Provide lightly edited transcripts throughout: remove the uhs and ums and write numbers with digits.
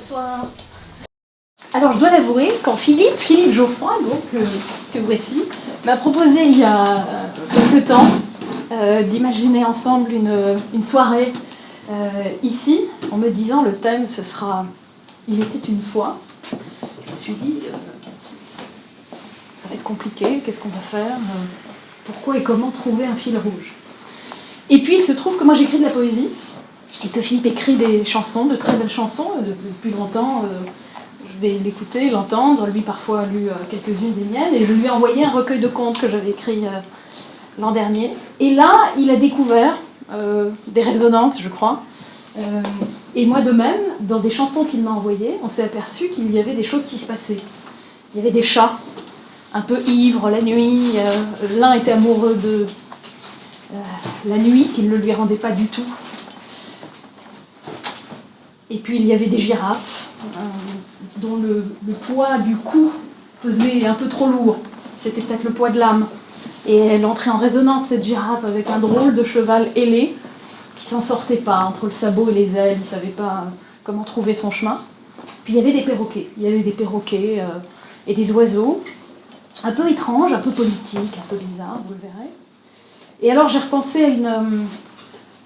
Bonsoir. Alors je dois l'avouer, quand Philippe Geoffroy, donc, que voici, m'a proposé il y a quelque temps d'imaginer ensemble une soirée ici, en me disant le thème ce sera « Il était une fois », je me suis dit ça va être compliqué, qu'est-ce qu'on va faire, pourquoi et comment trouver un fil rouge. Et puis il se trouve que moi j'écris de la poésie, et que Philippe écrit des chansons, de très belles chansons, depuis longtemps. Je vais l'écouter, l'entendre, lui parfois a lu quelques-unes des miennes, et je lui ai envoyé un recueil de contes que j'avais écrit l'an dernier. Et là, il a découvert des résonances, je crois. Et moi de même, dans des chansons qu'il m'a envoyées, on s'est aperçu qu'il y avait des choses qui se passaient. Il y avait des chats, un peu ivres la nuit, l'un était amoureux de la nuit, qui ne lui rendait pas du tout. Et puis il y avait des girafes, dont le poids du cou pesait un peu trop lourd. C'était peut-être le poids de l'âme. Et elle entrait en résonance, cette girafe, avec un drôle de cheval ailé, qui s'en sortait pas, entre le sabot et les ailes, il ne savait pas comment trouver son chemin. Puis il y avait des perroquets. Il y avait des perroquets et des oiseaux, un peu étranges, un peu politiques, un peu bizarres, vous le verrez. Et alors j'ai repensé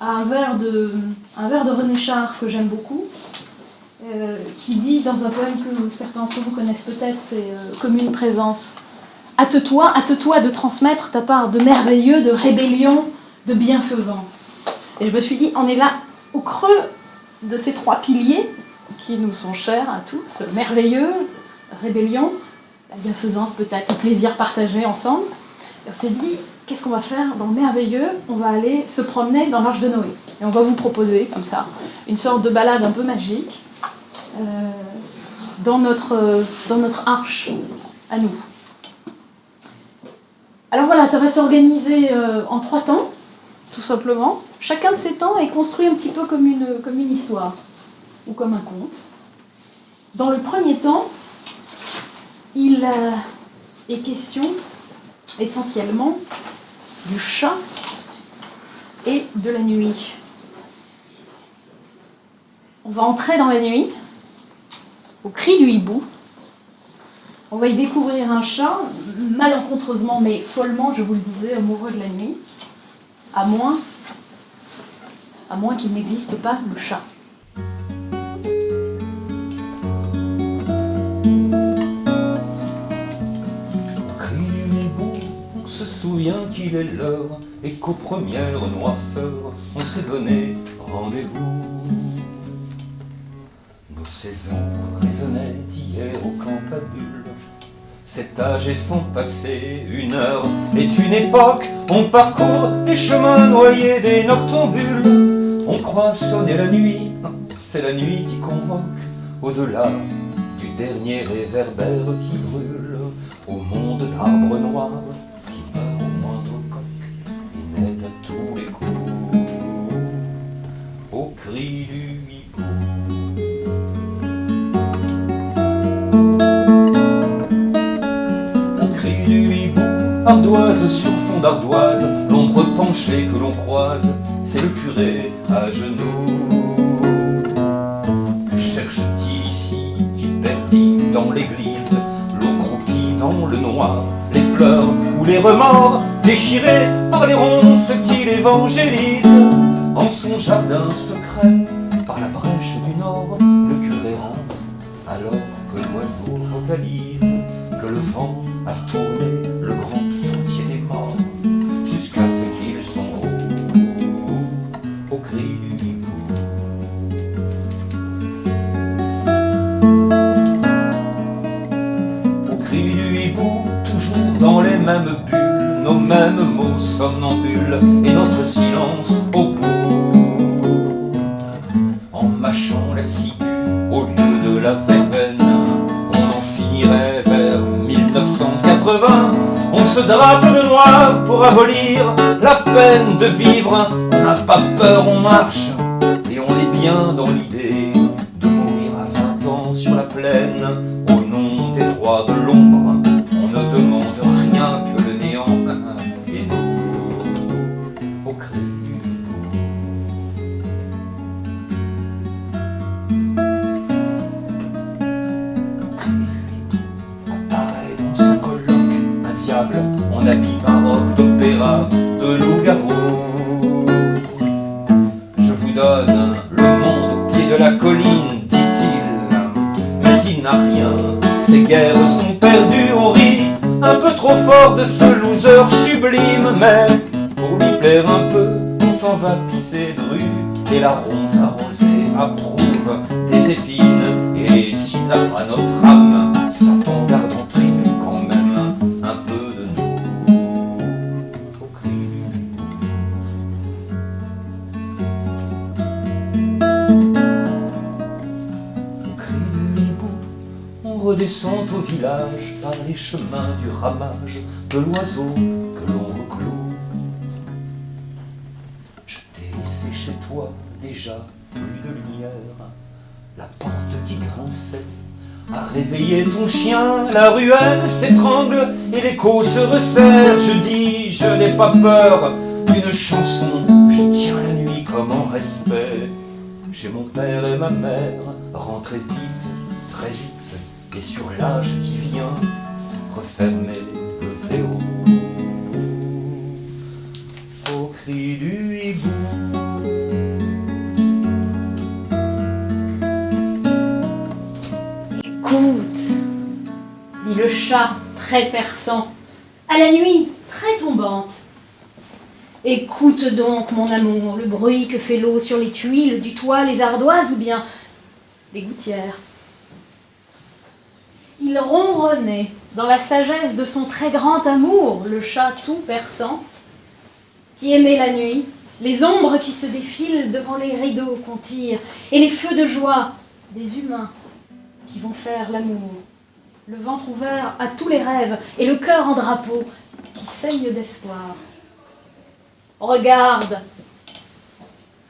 à un vers de René Char que j'aime beaucoup, qui dit dans un poème que certains d'entre vous connaissent peut-être, c'est Commune présence. Hâte-toi de transmettre ta part de merveilleux, de rébellion, de bienfaisance. Et je me suis dit, on est là au creux de ces trois piliers qui nous sont chers à tous, le merveilleux, la rébellion, la bienfaisance peut-être, le plaisir partagé ensemble. Et on s'est dit, qu'est-ce qu'on va faire dans le merveilleux? On va aller se promener dans l'Arche de Noé. Et on va vous proposer, comme ça, une sorte de balade un peu magique dans notre arche à nous. Alors voilà, ça va s'organiser en 3 temps, tout simplement. Chacun de ces temps est construit un petit peu comme une histoire, ou comme un conte. Dans le premier temps, il est question essentiellement du chat et de la nuit. On va entrer dans la nuit, au cri du hibou. On va y découvrir un chat, malencontreusement mais follement, je vous le disais, amoureux de la nuit, à moins qu'il n'existe pas le chat. On se souvient qu'il est l'heure et qu'aux premières noirceurs, on s'est donné rendez-vous. Nos saisons résonnaient hier au campabule. Cet âge et son passé, une heure est une époque. On parcourt les chemins noyés des noctambules. On croit sonner la nuit, c'est la nuit qui convoque. Au-delà du dernier réverbère qui brûle, au monde d'arbres noirs qui meurt au moindre coq et naît à tous les coups au cri du hibou. Au cri du hibou, ardoise sur fond d'ardoise, l'ombre penchée que l'on croise, c'est le curé à genoux. Que cherche-t-il ici, qui perdit dans l'église, l'eau croupie dans le noir, les fleurs ou les remords, déchirés par les ronces qui l'évangélisent. En son jardin secret, par la brèche du nord, le curé rentre, alors que l'oiseau vocalise, que le vent a tourné le grand sentier des morts, jusqu'à ce qu'ils sont au cri du hibou. Au cri du hibou, toujours dans les mêmes bulles, nos mêmes mots somnambules et notre silence au bout. En mâchant la ciguë au lieu de la verveine, on en finirait vers 1980. On se drape de noir pour abolir la peine de vivre. On n'a pas peur, on marche et on est bien dans l'idée de mourir à 20 ans sur la plaine. Au nom des droits de l'ombre, on ne demande rien que le néant. Et nous, au cri du hibou. rats de loup-garou. Je vous donne le monde au pied de la colline, dit-il, mais il n'a rien, ces guerres sont perdues, on rit un peu trop fort de ce loser sublime, mais pour lui plaire un peu, on s'en va pisser de rue, et la ronce arrosée approuve des épines, et s'il n'a pas notre âme, Satan garde en tribu quand même un peu de nous au cri du hibou. Au cri du hibou, on redescend au village par les chemins du ramage de l'oiseau que l'on reclôt. Je t'ai laissé chez toi déjà plus de lumière, la porte qui grinçait a réveillé ton chien, la ruelle s'étrangle et l'écho se resserre. Je dis, je n'ai pas peur d'une chanson, je tiens la nuit comme en respect. Chez mon père et ma mère, rentrez vite, très vite, et sur l'âge qui vient, refermez le verrou. Au cri du hibou. Écoute, dit le chat très perçant, à la nuit très tombante. Écoute donc, mon amour, le bruit que fait l'eau sur les tuiles du toit, les ardoises ou bien les gouttières. Il ronronnait dans la sagesse de son très grand amour, le chat tout perçant, qui aimait la nuit, les ombres qui se défilent devant les rideaux qu'on tire, et les feux de joie des humains qui vont faire l'amour, le ventre ouvert à tous les rêves et le cœur en drapeau qui saigne d'espoir. Regarde,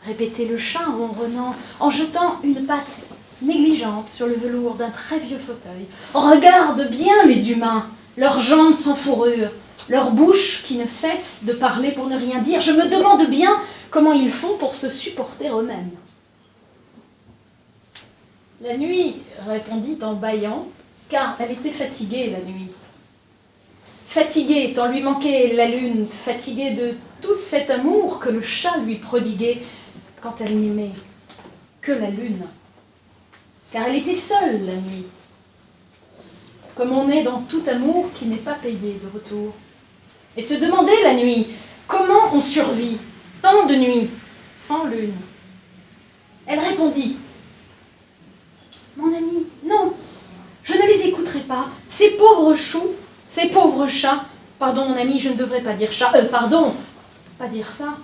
répétait le chat ronronnant en jetant une patte négligente sur le velours d'un très vieux fauteuil. Regarde bien les humains, leurs jambes sans fourrure, leur bouche qui ne cesse de parler pour ne rien dire. Je me demande bien comment ils font pour se supporter eux-mêmes. La nuit, répondit en bâillant, car elle était fatiguée la nuit. Fatiguée tant lui manquait la lune, fatiguée de tout cet amour que le chat lui prodiguait quand elle n'aimait que la lune. Car elle était seule la nuit, comme on est dans tout amour qui n'est pas payé de retour. Et se demandait la nuit comment on survit tant de nuits sans lune. Elle répondit: mon ami, non, je ne les écouterai pas. Ces pauvres choux, ces pauvres chats. Pardon, mon ami, je ne devrais pas dire chat. Pardon, pas dire ça.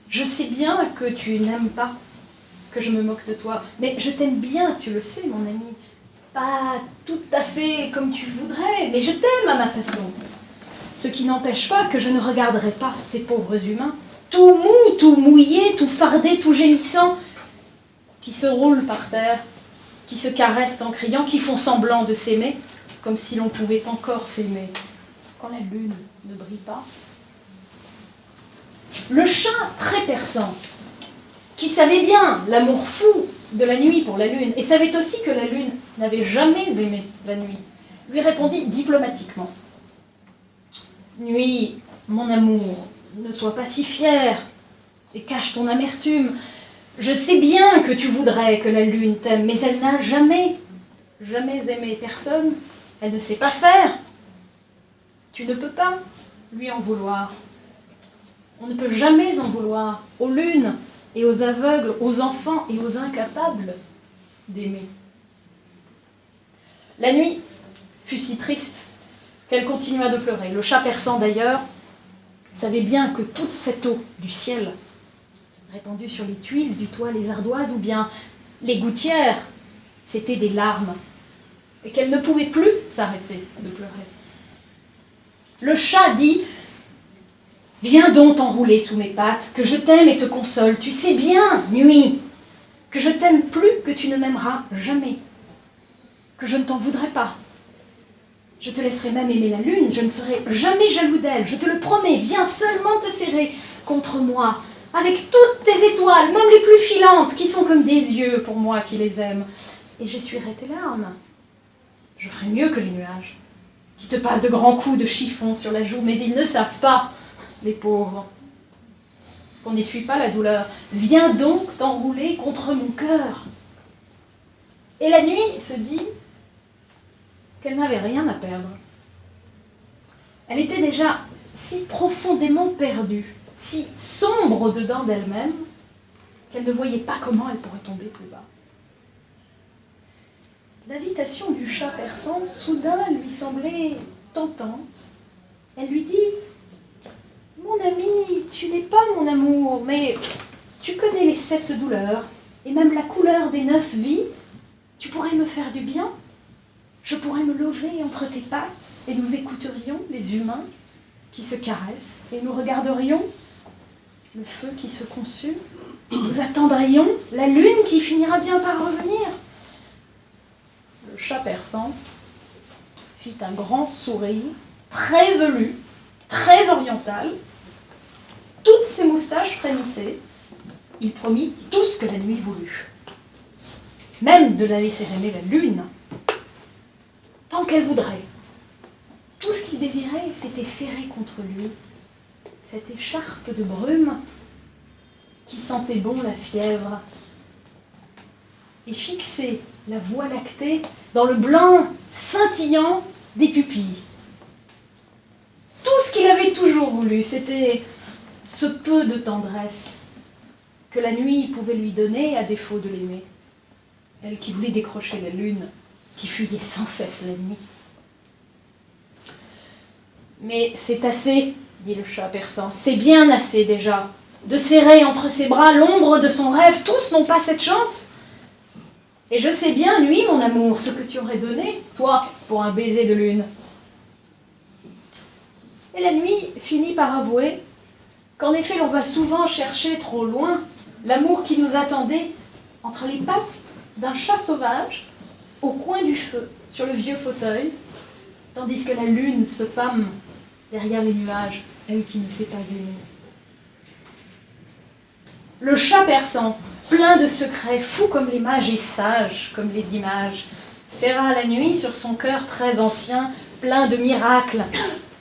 Je sais bien que tu n'aimes pas, que je me moque de toi. Mais je t'aime bien, tu le sais, mon ami. Pas tout à fait comme tu voudrais, mais je t'aime à ma façon. Ce qui n'empêche pas que je ne regarderai pas ces pauvres humains, tout mous, tout mouillés, tout fardés, tout gémissants, qui se roulent par terre, qui se caressent en criant, qui font semblant de s'aimer, comme si l'on pouvait encore s'aimer quand la lune ne brille pas. Le chat très perçant, qui savait bien l'amour fou de la nuit pour la lune, et savait aussi que la lune n'avait jamais aimé la nuit, lui répondit diplomatiquement: Nuit, mon amour, ne sois pas si fière, et cache ton amertume. Je sais bien que tu voudrais que la lune t'aime, mais elle n'a jamais aimé personne. Elle ne sait pas faire. Tu ne peux pas lui en vouloir. On ne peut jamais en vouloir aux lunes et aux aveugles, aux enfants et aux incapables d'aimer. La nuit fut si triste qu'elle continua de pleurer. Le chat perçant d'ailleurs savait bien que toute cette eau du ciel, répandue sur les tuiles du toit, les ardoises ou bien les gouttières, c'étaient des larmes, et qu'elle ne pouvait plus s'arrêter de pleurer. Le chat dit: viens donc t'enrouler sous mes pattes, que je t'aime et te console. Tu sais bien, nuit, que je t'aime plus que tu ne m'aimeras jamais, que je ne t'en voudrais pas. Je te laisserai même aimer la lune, je ne serai jamais jaloux d'elle, je te le promets. Viens seulement te serrer contre moi, avec toutes tes étoiles, même les plus filantes, qui sont comme des yeux pour moi qui les aime. Et j'essuierai tes larmes. Je ferai mieux que les nuages, qui te passent de grands coups de chiffon sur la joue, mais ils ne savent pas les pauvres, qu'on n'essuie pas la douleur. Viens donc t'enrouler contre mon cœur. Et la nuit se dit qu'elle n'avait rien à perdre. Elle était déjà si profondément perdue, si sombre au-dedans d'elle-même, qu'elle ne voyait pas comment elle pourrait tomber plus bas. L'invitation du chat persan, soudain, lui semblait tentante. Elle lui dit « Mon ami, tu n'es pas mon amour, mais tu connais les 7 douleurs, et même la couleur des 9 vies. Tu pourrais me faire du bien. Je pourrais me lever entre tes pattes, et nous écouterions, les humains, qui se caressent, et nous regarderions le feu qui se consume. Nous attendrions la lune qui finira bien par revenir. » Le chat persan fit un grand sourire, très velu, très oriental. Toutes ses moustaches frémissaient. Il promit tout ce que la nuit voulut. Même de la laisser aimer la lune, tant qu'elle voudrait. Tout ce qu'il désirait, c'était serrer contre lui cette écharpe de brume qui sentait bon la fièvre et fixer la voie lactée dans le blanc scintillant des pupilles. Tout ce qu'il avait toujours voulu, c'était ce peu de tendresse que la nuit pouvait lui donner à défaut de l'aimer. Elle qui voulait décrocher la lune, qui fuyait sans cesse la nuit. Mais c'est assez, dit le chat persan, c'est bien assez déjà, de serrer entre ses bras l'ombre de son rêve. Tous n'ont pas cette chance. Et je sais bien, nuit, mon amour, ce que tu aurais donné, toi, pour un baiser de lune. Et la nuit finit par avouer qu'en effet, l'on va souvent chercher trop loin l'amour qui nous attendait entre les pattes d'un chat sauvage, au coin du feu, sur le vieux fauteuil, tandis que la lune se pâme derrière les nuages, elle qui ne sait pas aimer. Le chat persan, plein de secrets, fou comme les mages et sage comme les images, serra la nuit sur son cœur très ancien, plein de miracles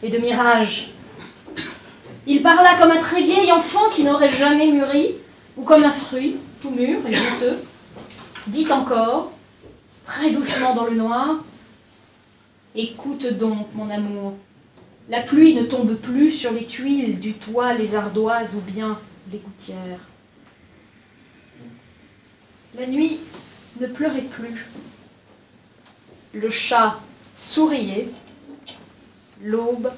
et de mirages. Il parla comme un très vieil enfant qui n'aurait jamais mûri, ou comme un fruit tout mûr et juteux. Dit encore, très doucement dans le noir, « Écoute donc, mon amour, la pluie ne tombe plus sur les tuiles du toit, les ardoises ou bien les gouttières. » La nuit ne pleurait plus. Le chat souriait. L'aube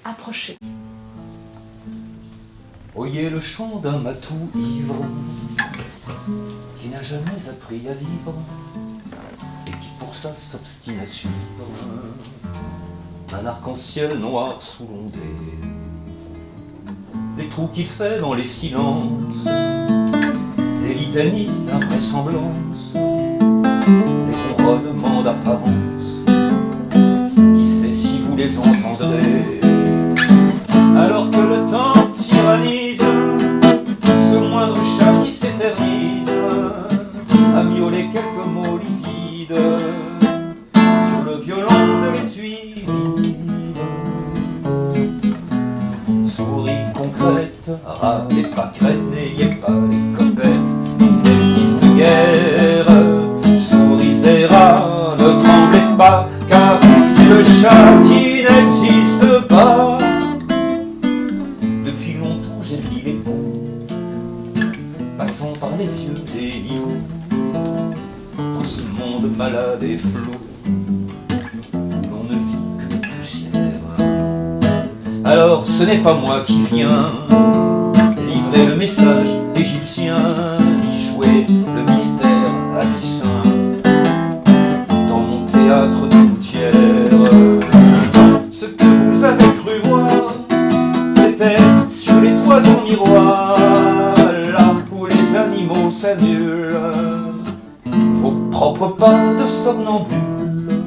approchait. Oyez le chant d'un matou ivre qui n'a jamais appris à vivre et qui pour ça s'obstine à suivre un arc-en-ciel noir sous l'ondée. Les trous qu'il fait dans les silences, les litanies d'invraisemblance, les ronronnements d'apparence, qui sait si vous les entendrez, alors que le temps tyrannise ce moindre chat qui s'éternise à miauler quelques mots livides sur le violon de l'étui vide. Souris concrète, râlez pas crête, n'ayez pas les copettes, il n'existe guère. Souris et rats, ne tremblez pas, car c'est le chat qui n'existe pas. Depuis longtemps j'ai mis les bons, passant par les yeux des hiboux, dans ce monde malade et flou, où l'on ne vit que de poussière. Alors ce n'est pas moi qui viens livrer le message égyptien, ni jouer le mystère abyssin dans mon théâtre de gouttière. Ce que vous avez cru voir, c'était sur les toits en miroir, là où les animaux s'annulent, vos propres pas de somnambule.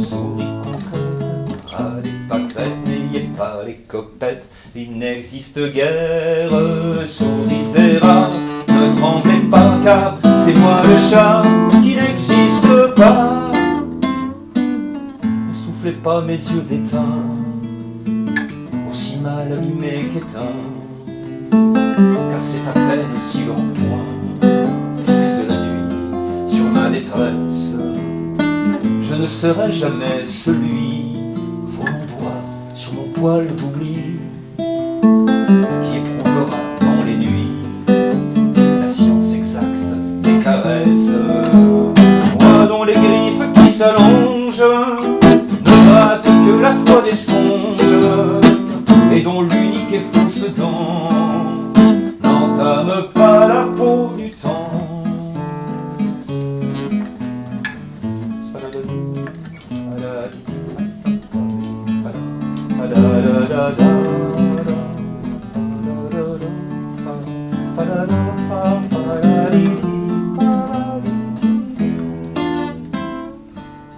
Souris concrète, allez pas crête, n'ayez pas les copettes, il n'existe guère. Souris et rats, ne tremblez pas, car c'est moi le chat qui n'existe pas. Ne soufflez pas mes yeux d'étain, mal allumé qu'éteint, car c'est à peine si leur poing fixe la nuit sur ma détresse. Je ne serai jamais celui, volant doigt sur mon poil d'oubli, qui éprouvera dans les nuits la science exacte des caresses. Moi dont les griffes qui s'allongent ne battent que la soie des songes, et dont l'unique et fausse dent n'entame pas la peau du temps.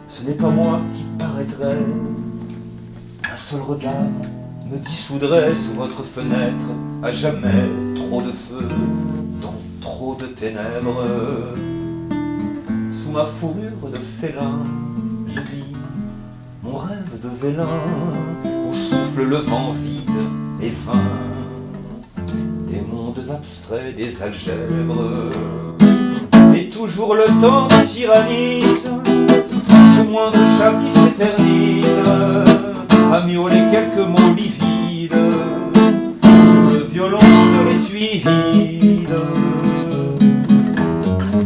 Ce n'est pas moi qui paraîtrais, un seul regard me dissoudrait sous votre fenêtre. À jamais trop de feu dans trop de ténèbres. Sous ma fourrure de félin, je vis mon rêve de vélin, où souffle le vent vide et vain des mondes abstraits des algèbres. Et toujours le temps tyrannise ce moindre chat qui s'éternise à miauler quelques mots livides sur le violon de l'étui vide.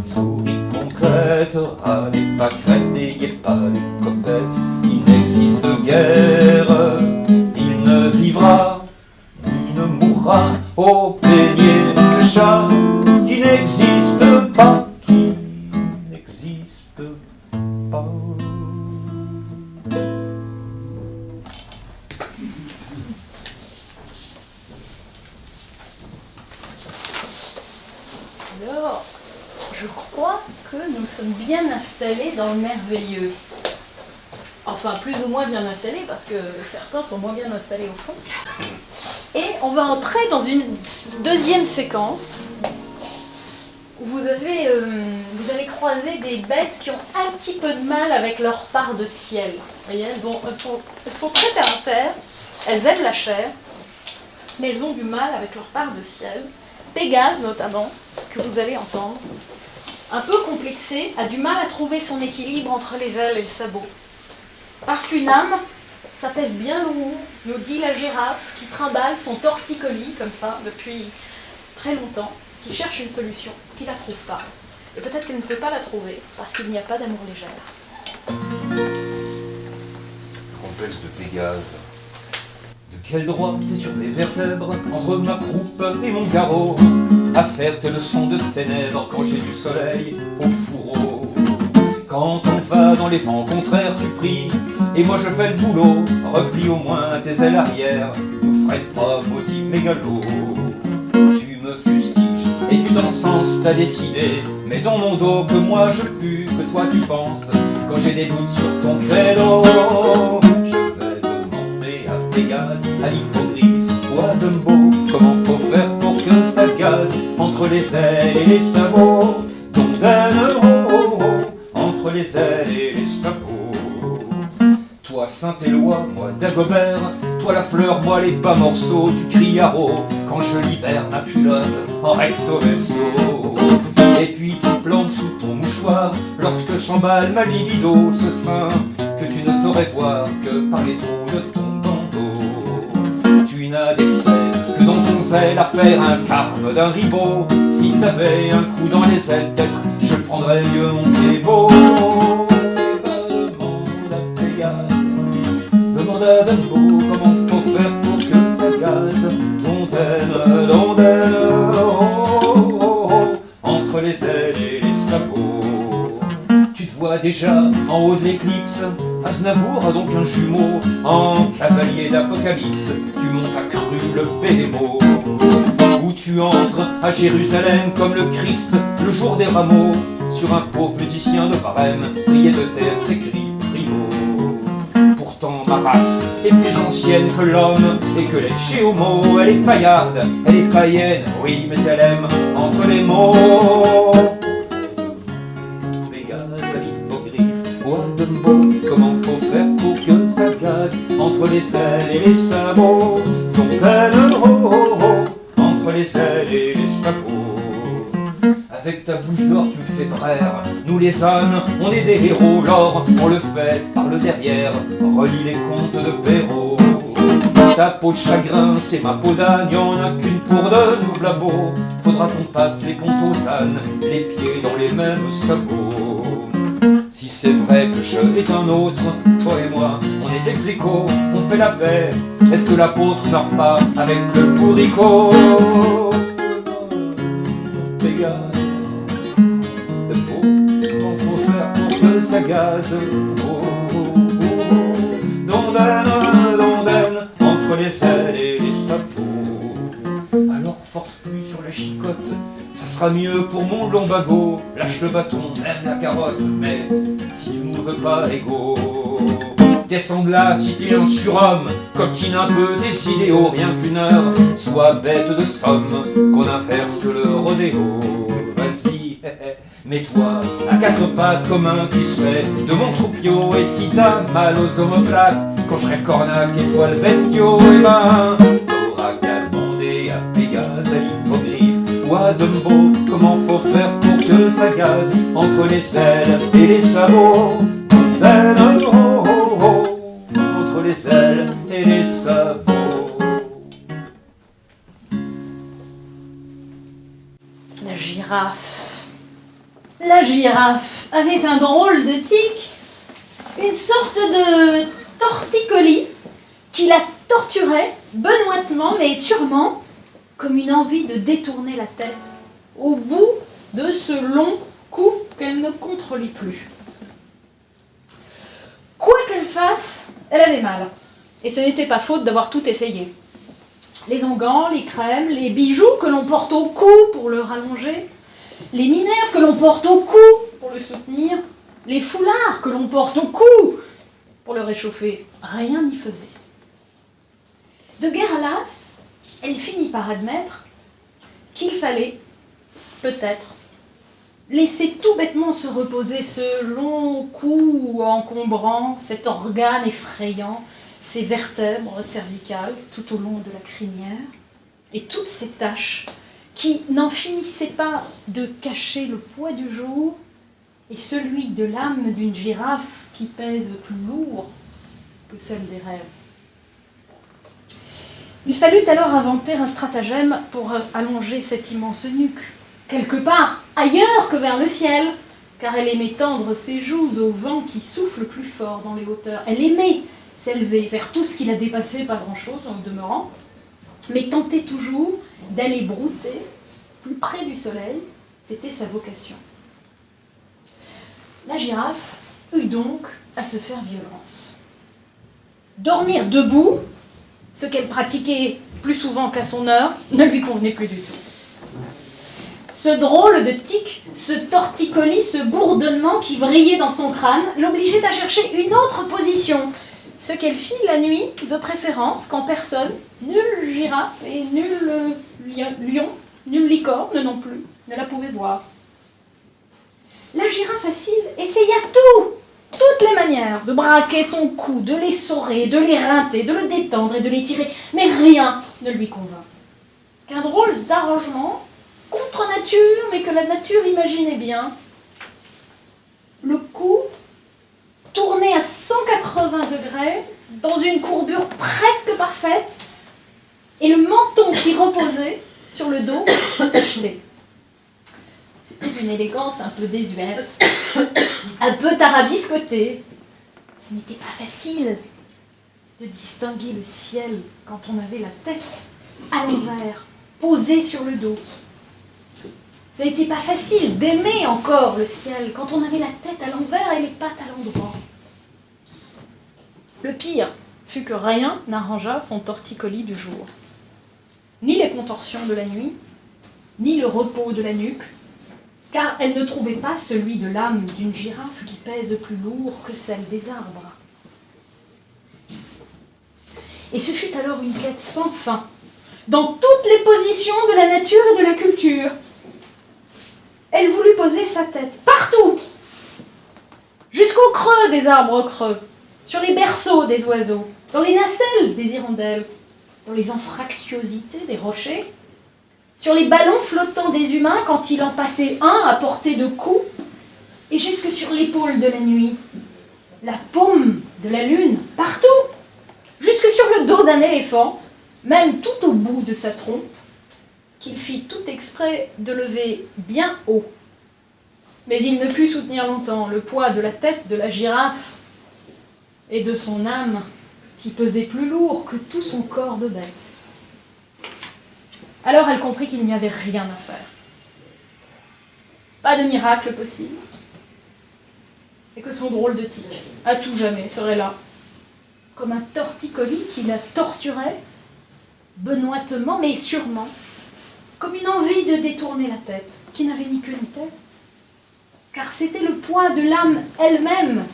Souris concrète, ah les pâquerettes, n'ayez pas les copettes, il n'existe guère, il ne vivra ni ne mourra au peigner ce chat qui n'existe pas, qui n'existe pas. Alors, je crois que nous sommes bien installés dans le merveilleux. Enfin, plus ou moins bien installés, parce que certains sont moins bien installés au fond. Et on va entrer dans une deuxième séquence où vous allez croiser des bêtes qui ont un petit peu de mal avec leur part de ciel. Vous voyez, elles sont très terre à terre, elles aiment la chair, mais elles ont du mal avec leur part de ciel. Pégase notamment, que vous allez entendre, un peu complexé, a du mal à trouver son équilibre entre les ailes et le sabot. Parce qu'une âme, ça pèse bien lourd, nous dit la girafe qui trimballe son torticolis comme ça depuis très longtemps, qui cherche une solution, qui ne la trouve pas. Et peut-être qu'elle ne peut pas la trouver parce qu'il n'y a pas d'amour légère. Complexe de Pégase. De quel droit t'es sur les vertèbres, entre ma croupe et mon carreau, à faire tes leçons de ténèbres quand j'ai du soleil au fourreau? Quand on va dans les vents contraires, tu pries, et moi je fais le boulot. Replie au moins tes ailes arrière, nous ferait pas maudit mégalo. Tu me fustiges et tu t'encenses, t'as décidé, mais dans mon dos que moi je pue, que toi tu penses, quand j'ai des doutes sur ton credo. Je vais demander à Pégase, à l'hippogriffe ou à Dumbo, comment faut faire pour que ça gaze entre les ailes et les sabots. Entre les ailes et les sabots. Toi Saint-Éloi, moi Dagobert, toi la fleur, moi les bas morceaux du criaro, quand je libère ma culotte en recto verso. Et puis tu planques sous ton mouchoir, lorsque s'emballe ma libido, ce sein que tu ne saurais voir que par les trous de ton bandeau. Tu n'as d'excès que dans ton zèle à faire un carme d'un ribot. Si t'avais un coup dans les ailes, peut-être je prendrais mieux mon pied-beau. Demande à Dumbo comment faut faire pour que ça gaze. Dondelle, entre les ailes et les sabots. Tu te vois déjà en haut de l'éclipse, Aznavour a donc un jumeau, en cavalier d'apocalypse, tu montes à cru le Béhémo. Où tu entres à Jérusalem comme le Christ le jour des rameaux, sur un pauvre musicien de Barème, prié de terre s'écrit primo. Pourtant ma race est plus ancienne que l'homme, et que l'Ecce Homo, elle est paillarde, elle est païenne, oui, mais elle aime entre les mots. Pégase à l'hippogriffe ou à Dumbo, comment faut faire pour que ça gaze entre les ailes et les sabots. Donc mondaine, oh, oh, oh, entre les ailes et les sabots. Avec ta bouche d'or tu me fais braire, nous les ânes, on est des héros, l'or, on le fait par le derrière, relis les contes de Perrault. Ta peau de chagrin, c'est ma peau d'âne, y'en a qu'une pour deux, nous v'là beau. Faudra qu'on passe les comptes aux ânes, les pieds dans les mêmes sabots. Si c'est vrai que je est un autre, toi et moi, on est ex aequo, on fait la paix. Est-ce que l'apôtre meurt pas avec le bourricot? Pégase, de beau, qu'on faut faire pour que ça gaze. Oh, oh, oh, oh. Dondaine, dondaine, entre les ailes et les sabots. Alors force plus sur la chicotte, ça sera mieux pour mon lombago. Lâche le bâton, lève la carotte, mais si tu ne veux pas égaux. Descends de là si t'es un surhomme, coquine un peu tes idéaux, rien qu'une heure, sois bête de somme, qu'on inverse le rodéo. Vas-y, mets-toi à quatre pattes comme un cliché de mon troupio, et si t'as mal aux omoplates, quand je serai cornac et toi le bestiau, et ben, t'auras qu'à demander à Pégase, à l'hippogriffe ou à Dumbo, comment faut faire pour que ça gaze entre les ailes et les sabots. Mondaine, oh, oh, oh, entre les ailes et les sabots. La girafe. La girafe avait un drôle de tic, une sorte de torticolis qui la torturait benoîtement mais sûrement, comme une envie de détourner la tête au bout de ce long cou qu'elle ne contrôlait plus. Quoi qu'elle fasse, elle avait mal. Et ce n'était pas faute d'avoir tout essayé. Les onguents, les crèmes, les bijoux que l'on porte au cou pour le rallonger, les minerves que l'on porte au cou pour le soutenir, les foulards que l'on porte au cou pour le réchauffer, rien n'y faisait. De guerre à lasse, elle finit par admettre qu'il fallait, peut-être, laisser tout bêtement se reposer ce long cou encombrant, cet organe effrayant, ces vertèbres cervicales tout au long de la crinière, et toutes ces taches qui n'en finissaient pas de cacher le poids du jour et celui de l'âme d'une girafe qui pèse plus lourd que celle des rêves. Il fallut alors inventer un stratagème pour allonger cette immense nuque, quelque part ailleurs que vers le ciel, car elle aimait tendre ses joues au vent qui souffle plus fort dans les hauteurs. Elle aimait s'élever vers tout ce qui la dépassait, pas grand-chose en demeurant, mais tentait toujours d'aller brouter plus près du soleil, c'était sa vocation. La girafe eut donc à se faire violence. Dormir debout, ce qu'elle pratiquait plus souvent qu'à son heure, ne lui convenait plus du tout. Ce drôle de tic, ce torticolis, ce bourdonnement qui vrillait dans son crâne, l'obligeait à chercher une autre position, ce qu'elle fit la nuit, de préférence, quand personne, nulle girafe et nul lion, nulle licorne non plus, ne la pouvait voir. La girafe assise essaya toutes les manières de braquer son cou, de l'essorer, de l'éreinter, de le détendre et de l'étirer, mais rien ne lui convint. Qu'un drôle d'arrangement, contre nature, mais que la nature imaginait bien. Le cou tourné à 180 degrés, dans une courbure presque parfaite, et le menton qui reposait sur le dos tacheté. C'était d'une élégance un peu désuète, un peu tarabiscotée. Ce n'était pas facile de distinguer le ciel quand on avait la tête à l'envers, posée sur le dos. Ce n'était pas facile d'aimer encore le ciel quand on avait la tête à l'envers et les pattes à l'endroit. Le pire fut que rien n'arrangea son torticolis du jour. Ni les contorsions de la nuit, ni le repos de la nuque, car elle ne trouvait pas celui de l'âme d'une girafe qui pèse plus lourd que celle des arbres. Et ce fut alors une quête sans fin, dans toutes les positions de la nature et de la culture. Elle voulut poser sa tête partout, jusqu'au creux des arbres creux, sur les berceaux des oiseaux, dans les nacelles des hirondelles, dans les anfractuosités des rochers, sur les ballons flottants des humains quand il en passait un à portée de coups, et jusque sur l'épaule de la nuit, la paume de la lune, partout, jusque sur le dos d'un éléphant, même tout au bout de sa trompe, qu'il fit tout exprès de lever bien haut. Mais il ne put soutenir longtemps le poids de la tête de la girafe et de son âme qui pesait plus lourd que tout son corps de bête. Alors elle comprit qu'il n'y avait rien à faire. Pas de miracle possible. Et que son drôle de tic, à tout jamais, serait là, comme un torticolis qui la torturait, benoîtement, mais sûrement, comme une envie de détourner la tête, qui n'avait ni queue ni tête. Car c'était le poids de l'âme elle-même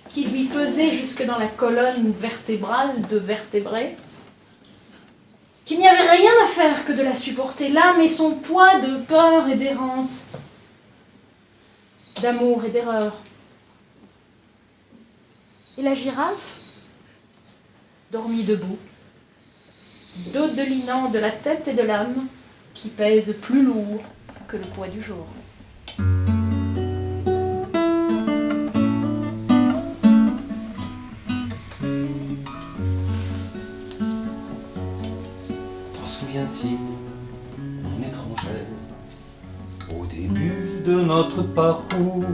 qui lui pesait jusque dans la colonne vertébrale de vertébrés, qu'il n'y avait rien à faire que de la supporter, l'âme et son poids de peur et d'errance, d'amour et d'erreur. Et la girafe, dormit debout, dodelinant de la tête et de l'âme qui pèsent plus lourd que le poids du jour. T'en souviens-t-il, mon étrangère, au début de notre parcours,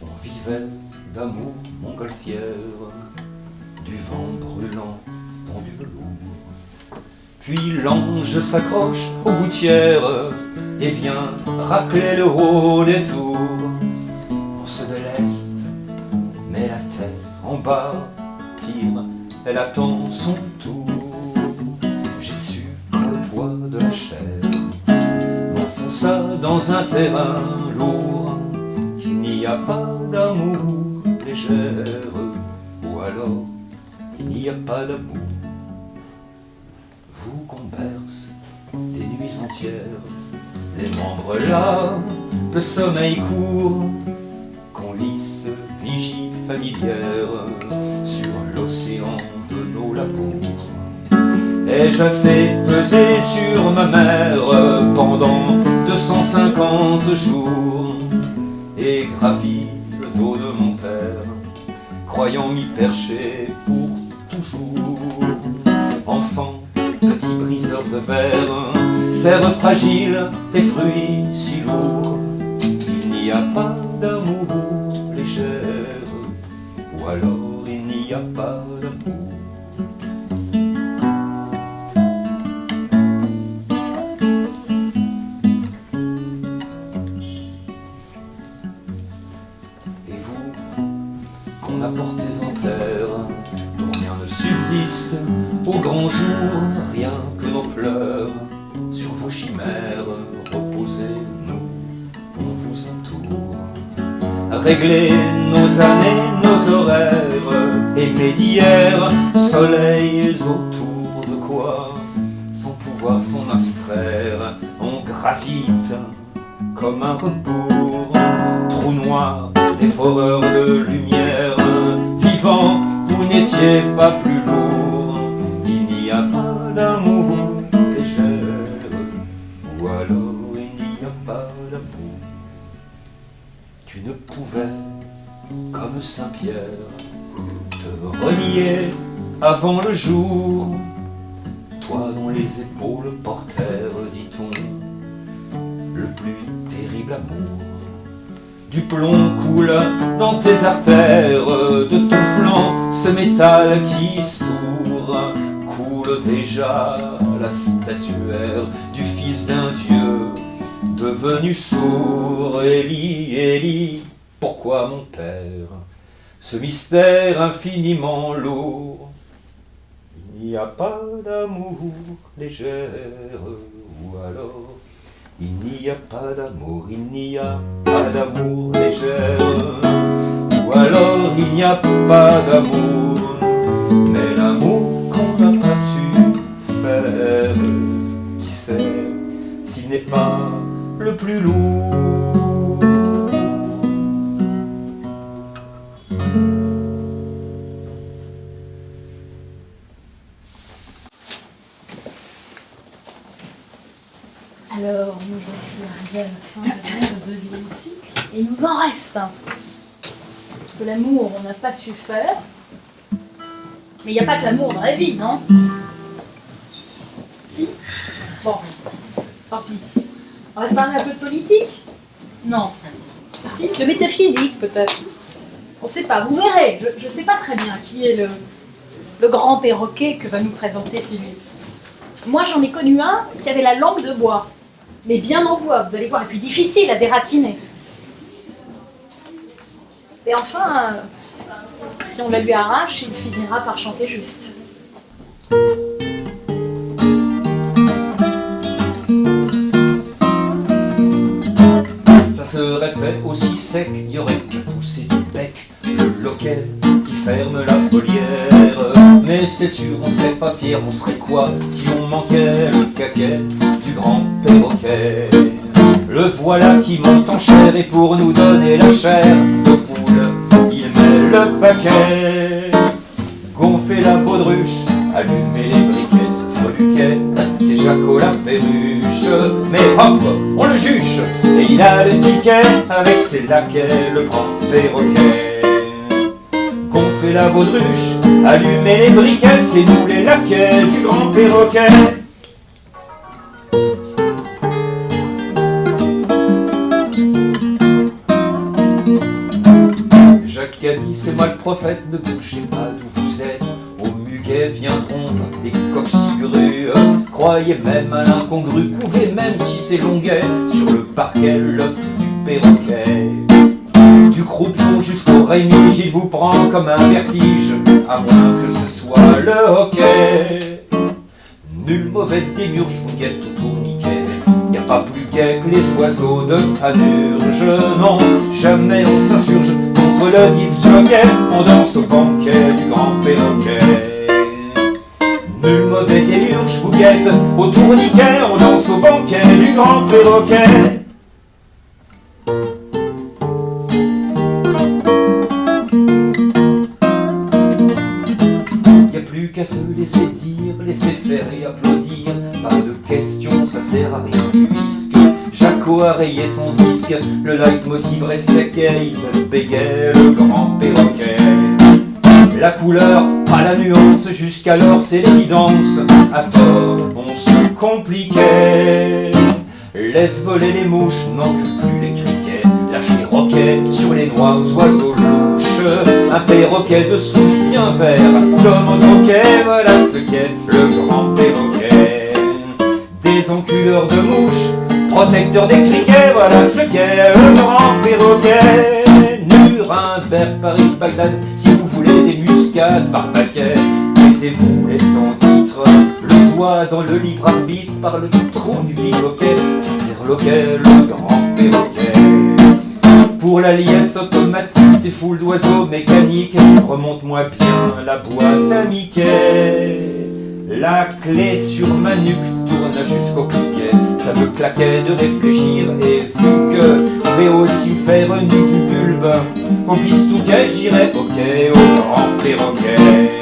on vivait d'amour montgolfière, du vent brûlant dans du velours. Puis l'ange s'accroche aux gouttières et vient racler le haut des tours. Pour ceux de l'Est, met la tête en bas, tire, elle attend son tour. J'ai su que le poids de la chair m'enfonça dans un terrain lourd, qu'il n'y a pas d'amour légère, ou alors il n'y a pas d'amour. Vous qu'on berce des nuits entières, les membres là, le sommeil court, qu'on lisse vigie familière sur l'océan de nos labours. Ai-je assez pesé sur ma mère pendant 250 jours et gravi le dos de mon père, croyant m'y percher pour toujours. Enfant, petit briseur de verre, serre fragile et fruits si lourds, il n'y a pas d'amour légère, ou alors il n'y a pas d'amour. Et vous, qu'on apportez en terre, dont rien ne subsiste au grand jour, rien que nos pleurs, sur vos chimères, reposez-nous, on vous entoure. Réglez nos années, nos horaires, épées d'hier, soleils autour de quoi, sans pouvoir s'en abstraire, on gravite comme un rebours, trou noir, dévoreur de lumière, vivant, vous n'étiez pas plus lourd, il n'y a pas d'amour légère, ou alors il n'y a pas d'amour. Tu ne pouvais, comme Saint-Pierre, te relier avant le jour, toi dont les épaules portèrent, dit-on, le plus terrible amour. Du plomb coule dans tes artères, de ton flanc ce métal qui sourd, coule déjà la statuaire du fils d'un dieu devenu sourd. Élie, Élie, pourquoi mon père, ce mystère infiniment lourd? Il n'y a pas d'amour légère, ou alors il n'y a pas d'amour, il n'y a pas d'amour légère, ou alors il n'y a pas d'amour, mais l'amour qu'on n'a pas su faire, qui sait s'il n'est pas le plus lourd. il nous en reste. Parce que l'amour, on n'a pas su faire. Mais il n'y a pas que l'amour dans la vie, non? Si? Bon, tant pis. On va se parler un peu de politique? Non. Si? De métaphysique, peut-être. On ne sait pas, vous verrez. Je ne sais pas très bien qui est le grand perroquet que va nous présenter Philippe. Moi, j'en ai connu un qui avait la langue de bois. Mais bien en bois, vous allez voir. Et puis difficile à déraciner. Et enfin, si on la lui arrache, il finira par chanter juste. Ça serait fait aussi sec, il y aurait qu'à pousser du bec le loquet qui ferme la folière. Mais c'est sûr, on serait pas fier, on serait quoi si on manquait le caquet du grand perroquet. Le voilà qui monte en chair et pour nous donner la chair de poule, il met le paquet. Gonfler la baudruche, allumer les briquets, se freluquet, c'est Jaco la perruche. Mais hop, on le juge, et il a le ticket avec ses laquais, le grand perroquet. Gonfler la baudruche, allumer les briquets, c'est nous les laquais du grand perroquet. Jacques a dit, c'est moi le prophète, ne bougez pas d'où vous êtes. Au muguet viendront les coqs-cigrues. Croyez même à l'incongru, couvez même si c'est longuet sur le parquet l'œuf du perroquet. Du croupion jusqu'au Rémi, Gilles vous prend comme un vertige, à moins que ce soit le hockey. Nul mauvais démiurge vous guette au tourniquet. Y a pas plus gai que les oiseaux de Panurge. Non, jamais on s'insurge contre le disjockey. On danse au banquet du grand perroquet. Nul mauvais démiurge vous guette au tourniquet. On danse au banquet du grand perroquet. Qu'à se laisser dire, laisser faire et applaudir. Pas de questions, ça sert à rien puisque Jaco a rayé son disque. Le leitmotiv restait gay, il bégait le grand perroquet. La couleur, pas la nuance, jusqu'alors c'est l'évidence. À tort, on se compliquait. Laisse voler les mouches, n'encule plus les criquets. Lâche les roquets sur les noirs oiseaux louches. Un perroquet de souche bien vert, comme au troquet, voilà ce qu'est le grand perroquet. Des enculeurs de mouches, protecteurs des criquets, voilà ce qu'est le grand perroquet. Nuremberg, Paris, Bagdad, si vous voulez des muscades par paquet, mettez-vous les sans titres, le doigt dans le libre arbitre par le trou du biloquet, perroquet, le grand perroquet. Pour la liesse automatique des foules d'oiseaux mécaniques, remonte-moi bien la boîte à Mickey. La clé sur ma nuque tourne jusqu'au cliquet. Ça me claquait de réfléchir et vu que je vais aussi faire une du bulbe au bistouquet, je dirais ok au grand perroquet.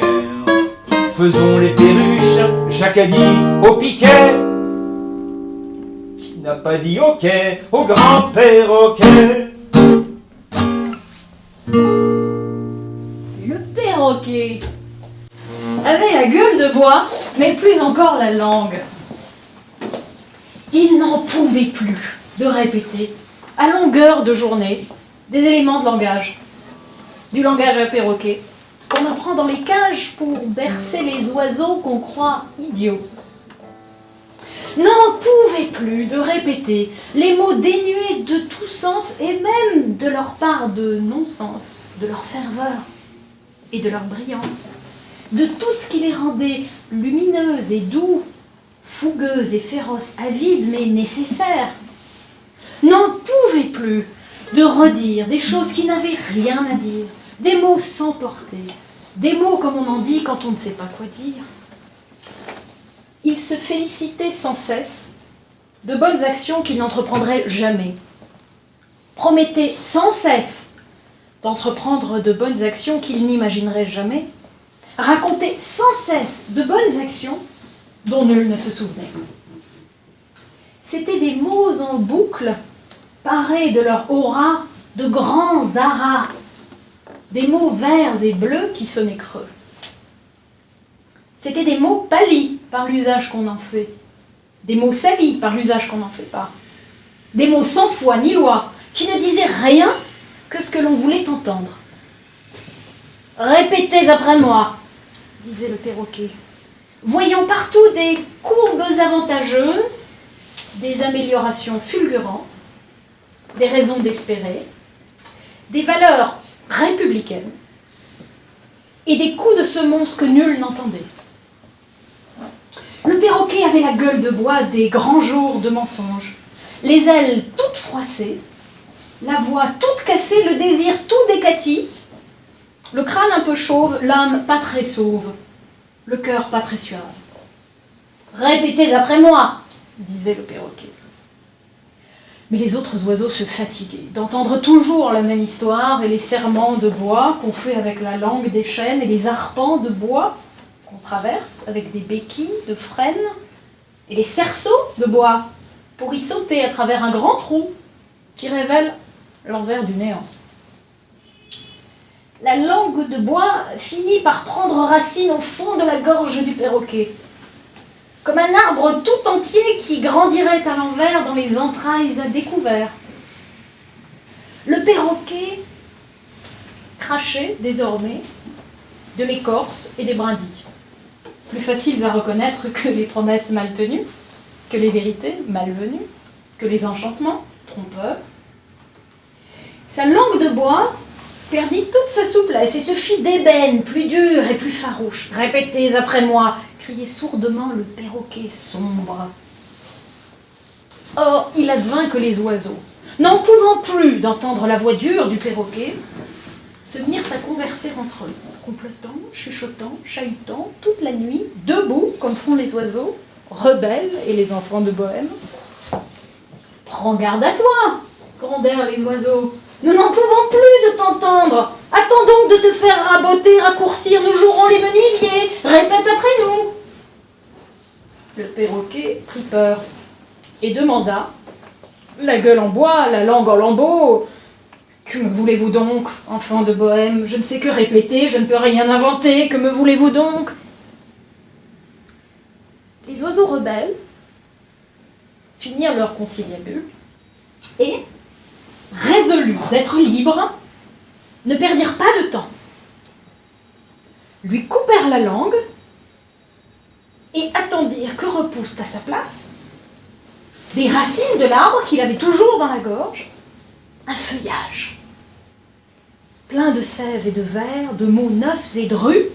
Faisons les perruches, Jacques a dit au piquet. Qui n'a pas dit ok au grand perroquet? Le perroquet avait la gueule de bois, mais plus encore la langue. Il n'en pouvait plus de répéter, à longueur de journée, des éléments de langage. Du langage à perroquet, qu'on apprend dans les cages pour bercer les oiseaux qu'on croit idiots. N'en pouvait plus de répéter les mots dénués de tout sens et même de leur part de non-sens, de leur ferveur et de leur brillance, de tout ce qui les rendait lumineuses et doux, fougueuses et féroces, avides mais nécessaires. N'en pouvait plus de redire des choses qui n'avaient rien à dire, des mots sans portée, des mots comme on en dit quand on ne sait pas quoi dire. Il se félicitait sans cesse de bonnes actions qu'il n'entreprendrait jamais, promettait sans cesse d'entreprendre de bonnes actions qu'il n'imaginerait jamais, racontait sans cesse de bonnes actions dont nul ne se souvenait. C'étaient des mots en boucle, parés de leur aura de grands aras, des mots verts et bleus qui sonnaient creux. C'étaient des mots pâlis par l'usage qu'on en fait, des mots salis par l'usage qu'on n'en fait pas, des mots sans foi ni loi, qui ne disaient rien que ce que l'on voulait entendre. « Répétez après moi », disait le perroquet, voyant partout des courbes avantageuses, des améliorations fulgurantes, des raisons d'espérer, des valeurs républicaines et des coups de semonce que nul n'entendait. Le perroquet avait la gueule de bois des grands jours de mensonges, les ailes toutes froissées, la voix toute cassée, le désir tout décati, le crâne un peu chauve, l'âme pas très sauve, le cœur pas très suave. « Répétez après moi », disait le perroquet. Mais les autres oiseaux se fatiguaient d'entendre toujours la même histoire et les serments de bois qu'on fait avec la langue des chênes et les arpents de bois qu'on traverse avec des béquilles de frêne et les cerceaux de bois pour y sauter à travers un grand trou qui révèle l'envers du néant. La langue de bois finit par prendre racine au fond de la gorge du perroquet, comme un arbre tout entier qui grandirait à l'envers dans les entrailles à découvert. Le perroquet crachait désormais de l'écorce et des brindilles, plus faciles à reconnaître que les promesses mal tenues, que les vérités malvenues, que les enchantements trompeurs. Sa langue de bois perdit toute sa souplesse et se fit d'ébène, plus dur et plus farouche. « Répétez après moi !» criait sourdement le perroquet sombre. Or, il advint que les oiseaux, n'en pouvant plus d'entendre la voix dure du perroquet, se mirent à converser entre eux, complotant, chuchotant, chahutant, toute la nuit, debout, comme font les oiseaux, rebelles et les enfants de Bohême. « Prends garde à toi !» grondèrent les oiseaux. « Nous n'en pouvons plus de t'entendre. Attends donc de te faire raboter, raccourcir, nous jouerons les menuisiers. Répète après nous. » Le perroquet prit peur et demanda, la gueule en bois, la langue en lambeaux, « Que me voulez-vous donc, enfant de Bohême? Je ne sais que répéter, je ne peux rien inventer. Que me voulez-vous donc ?» Les oiseaux rebelles finirent leur conciliabule et, résolus d'être libres, ne perdirent pas de temps. Lui coupèrent la langue et attendirent que repoussent à sa place des racines de l'arbre qu'il avait toujours dans la gorge, un feuillage plein de sève et de verre, de mots neufs et drus,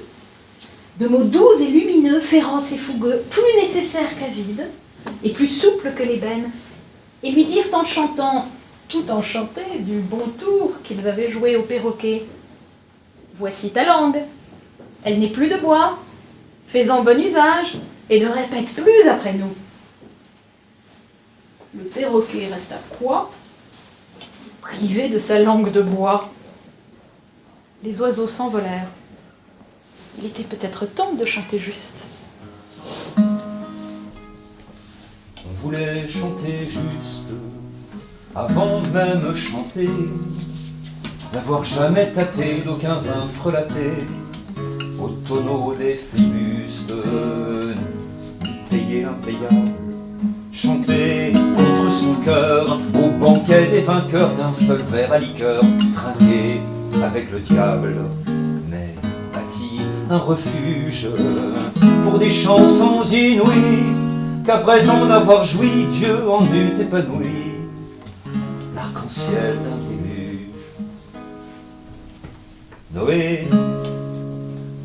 de mots doux et lumineux, féroces et fougueux, plus nécessaires qu'avides et plus souples que l'ébène, et lui dirent en chantant, tout enchantés du bon tour qu'ils avaient joué au perroquet, « Voici ta langue, elle n'est plus de bois, fais-en bon usage et ne répète plus après nous. » Le perroquet resta coi, privé de sa langue de bois. Les oiseaux s'envolèrent. Il était peut-être temps de chanter juste. On voulait chanter juste, avant même chanter, n'avoir jamais tâté d'aucun vin frelaté, au tonneau des flibustes, payé impayable, chanter contre son cœur, au banquet des vainqueurs d'un seul verre à liqueur, trinquer avec le diable, mais bâti un refuge pour des chansons inouïes, qu'après en avoir joui, Dieu en eût épanoui l'arc-en-ciel d'un déluge. Noé,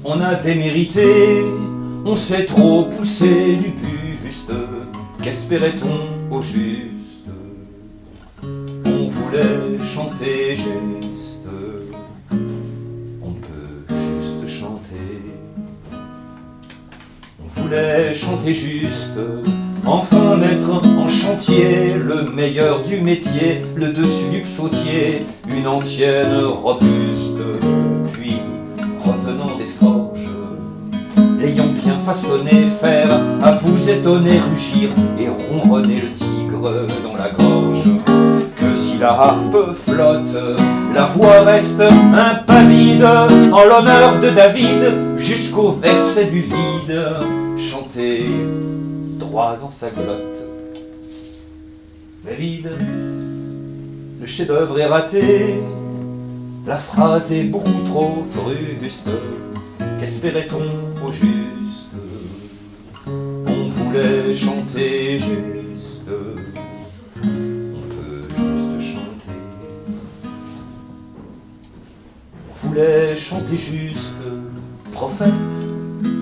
on a démérité, on s'est trop poussé du buste, qu'espérait-on au juste? On voulait chanter juste, on peut juste chanter. On voulait chanter juste, enfin mettre en chantier le meilleur du métier, le dessus du psautier, une antienne robuste, puis revenant des forges, l'ayant bien façonné, faire à vous étonner, rugir et ronronner le tigre dans la gorge, que si la harpe flotte, la voix reste impavide en l'honneur de David jusqu'au verset du vide, chanté droit dans sa glotte. Mais vide, le chef-d'œuvre est raté, la phrase est beaucoup trop fruste. Qu'espérait-on au juste? On voulait chanter juste. On peut juste chanter. On voulait chanter juste, prophète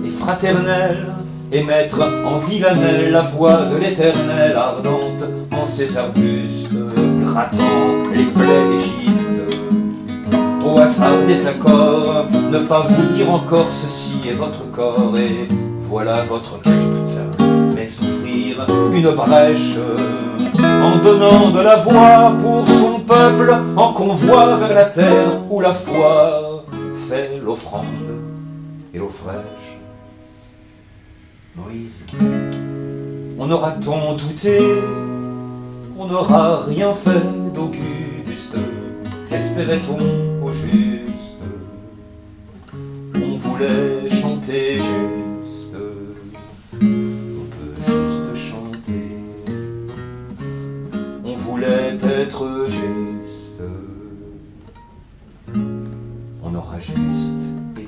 et fraternel, et mettre en villanelle la voix de l'éternel ardente en ses arbustes, grattant les plaies d'Égypte. Au hasard des accords, ne pas vous dire encore ceci est votre corps et voilà votre crypte, mais ouvrir une brèche en donnant de la voix pour son peuple en convoi vers la terre où la foi fait l'offrande et l'eau fraîche. Moïse, on aura-t-on douté? On n'aura rien fait d'auguste. Qu'espérait-on au juste? On voulait chanter juste. On peut juste chanter. On voulait être juste. On aura juste été.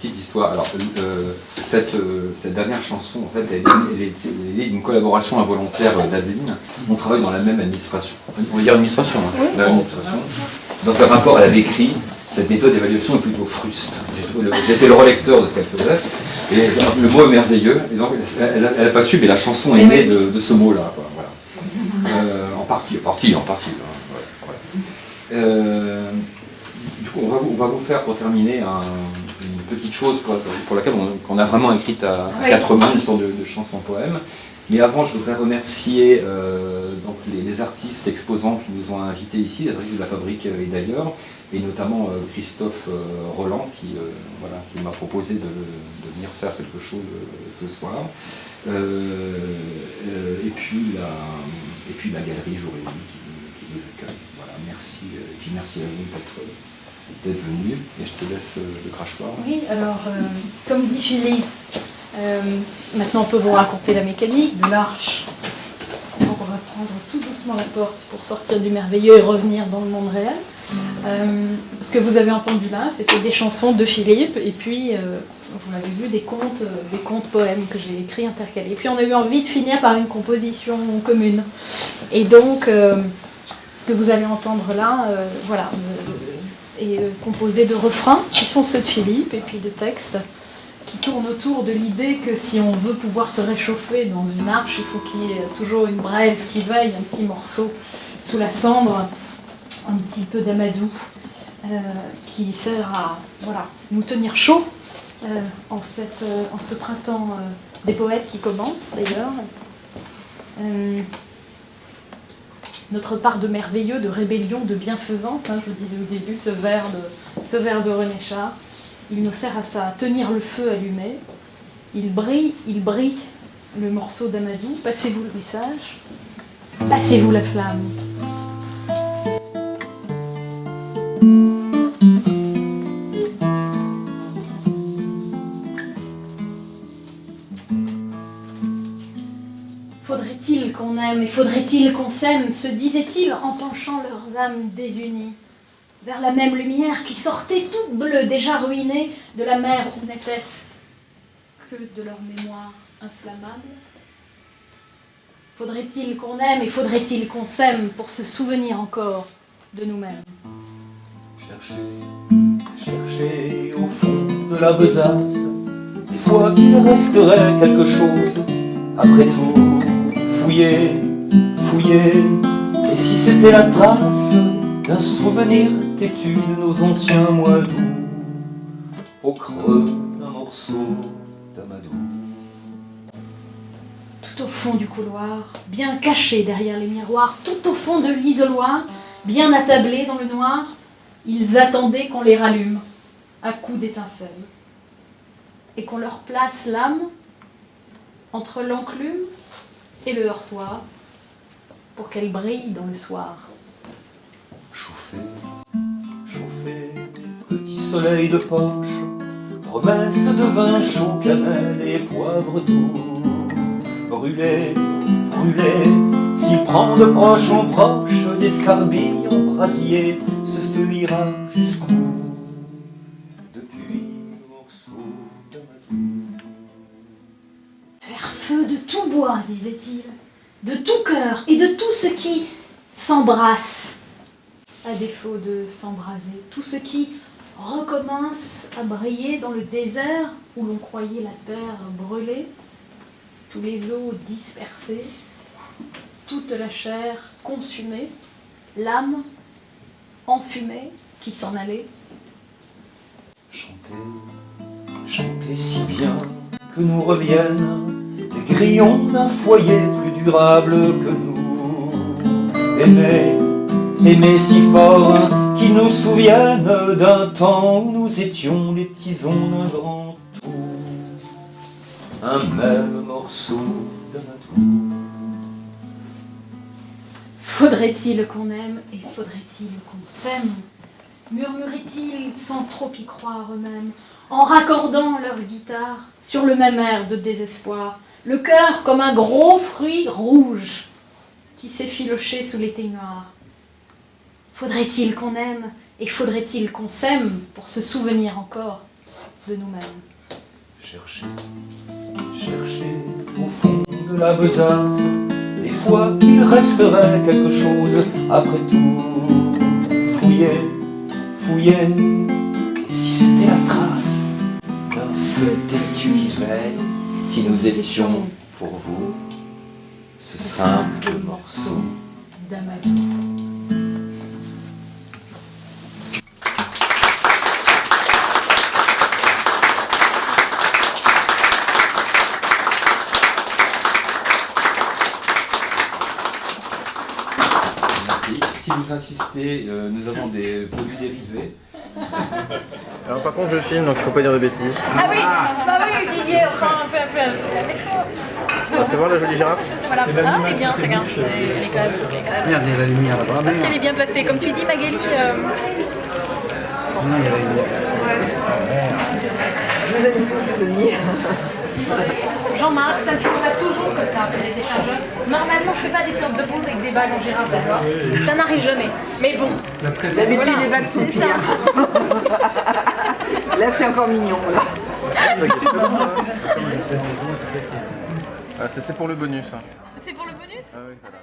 Petite histoire. Alors, cette dernière chanson, en fait, elle est d'une collaboration involontaire d'Adeline. On travaille dans la même administration. On va dire administration, hein, dans l'administration. Dans un rapport, elle avait écrit cette méthode d'évaluation est plutôt fruste. J'étais le relecteur de ce qu'elle faisait. Et le mot est merveilleux. Et donc, elle n'a pas su, mais la chanson est née de ce mot-là. Voilà. En partie. Hein, voilà. Du coup, on va vous faire, pour terminer, une petite chose pour laquelle on a vraiment écrite à quatre mains, une sorte de chanson-poème. Mais avant, je voudrais remercier donc les artistes exposants qui nous ont invités ici, les artistes de la Fabrique et d'ailleurs, et notamment Christophe Roland qui m'a proposé de venir faire quelque chose ce soir. Et puis la galerie Jour et Nuit qui nous accueille. Voilà, merci. Et puis merci à vous d'être venu, et je te laisse le crachoir. Oui, alors, comme dit Philippe, maintenant on peut vous raconter la mécanique de l'arche. On va prendre tout doucement la porte pour sortir du merveilleux et revenir dans le monde réel. Ce que vous avez entendu là, c'était des chansons de Philippe, et puis, vous l'avez vu, des contes poèmes que j'ai écrits intercalés. Et puis on a eu envie de finir par une composition commune. Et donc, ce que vous allez entendre là, est composé de refrains qui sont ceux de Philippe et puis de textes qui tournent autour de l'idée que si on veut pouvoir se réchauffer dans une arche, il faut qu'il y ait toujours une braise qui veille, un petit morceau sous la cendre, un petit peu d'amadou qui sert à nous tenir chaud en ce printemps des poètes qui commence d'ailleurs. Notre part de merveilleux, de rébellion, de bienfaisance, je vous disais au début, ce vers de René Char, il nous sert à ça, à tenir le feu allumé. Il brille, le morceau d'Amadou. Passez-vous le message, passez-vous la flamme. Faudrait-il qu'on aime et faudrait-il qu'on s'aime, se disaient-ils en penchant leurs âmes désunies vers la même lumière qui sortait toute bleue, déjà ruinée, de la mer où n'était-ce que de leur mémoire inflammable. Faudrait-il qu'on aime et faudrait-il qu'on s'aime pour se souvenir encore de nous-mêmes. Cherchez au fond de la besace, des fois qu'il resterait quelque chose. Après tout, fouillez, et si c'était la trace d'un souvenir têtu de nos anciens mois d'août, au creux d'un morceau morceau d'amadou. Tout au fond du couloir, bien caché derrière les miroirs, tout au fond de l'isoloir, bien attablés dans le noir, ils attendaient qu'on les rallume à coups d'étincelles et qu'on leur place l'âme entre l'enclume et le heurtoir pour qu'elle brille dans le soir. Chauffé, chauffé, petit soleil de poche, promesse de vin chaud, cannelle et poivre doux. Brûlé, brûlé, s'il prend de proche en proche, d'escarbille en brasier, ce feu ira jusqu'où? Depuis le morceau d'amadou. Faire feu de tout bois, disait-il, de tout cœur et de tout ce qui s'embrasse, à défaut de s'embraser, tout ce qui recommence à briller dans le désert où l'on croyait la terre brûlée, tous les os dispersés, toute la chair consumée, l'âme enfumée qui s'en allait. Chantez, chantez si bien que nous reviennent les grillons d'un foyer plus durable que nous. Aimez, aimez si fort qu'ils nous souviennent d'un temps où nous étions les tisons d'un grand tout. Un même morceau d'amadou. Faudrait-il qu'on aime et faudrait-il qu'on s'aime? Murmuraient-ils sans trop y croire eux-mêmes, en raccordant leur guitare sur le même air de désespoir, le cœur comme un gros fruit rouge qui s'effilochait sous l'éteignoir. Faudrait-il qu'on aime et faudrait-il qu'on s'aime pour se souvenir encore de nous-mêmes? Cherchez, cherchez au fond de la besace des fois qu'il resterait quelque chose après tout. Fouillez, fouillez, et si c'était la trace d'un feu têtu qui veille, si nous étions pour vous ce simple morceau d'amadou. Si vous insistez, nous avons des produits dérivés. Alors par contre je filme donc il faut pas dire de bêtises. Ah oui, bah oui, Didier, enfin, fais un effort. Fais voir la jolie girafe. Voilà. Ah, elle est bien, regarde. Elle est quand même. Merde, il y a la lumière là-bas. Je sais pas si elle est bien placée. Comme tu dis, Magali. Non, il y a la lumière. Vous avez tous ces amis. Jean-Marc, ça ne fera toujours que ça après les déchargeurs. Normalement, je fais pas des sortes de poses avec des bagues en girafe, d'accord? Ça n'arrive jamais. Mais bon, D'habitude, les bagues sont pires. Là, c'est encore mignon. Là. Ah, c'est pour le bonus. Hein. C'est pour le bonus? Ah oui, voilà.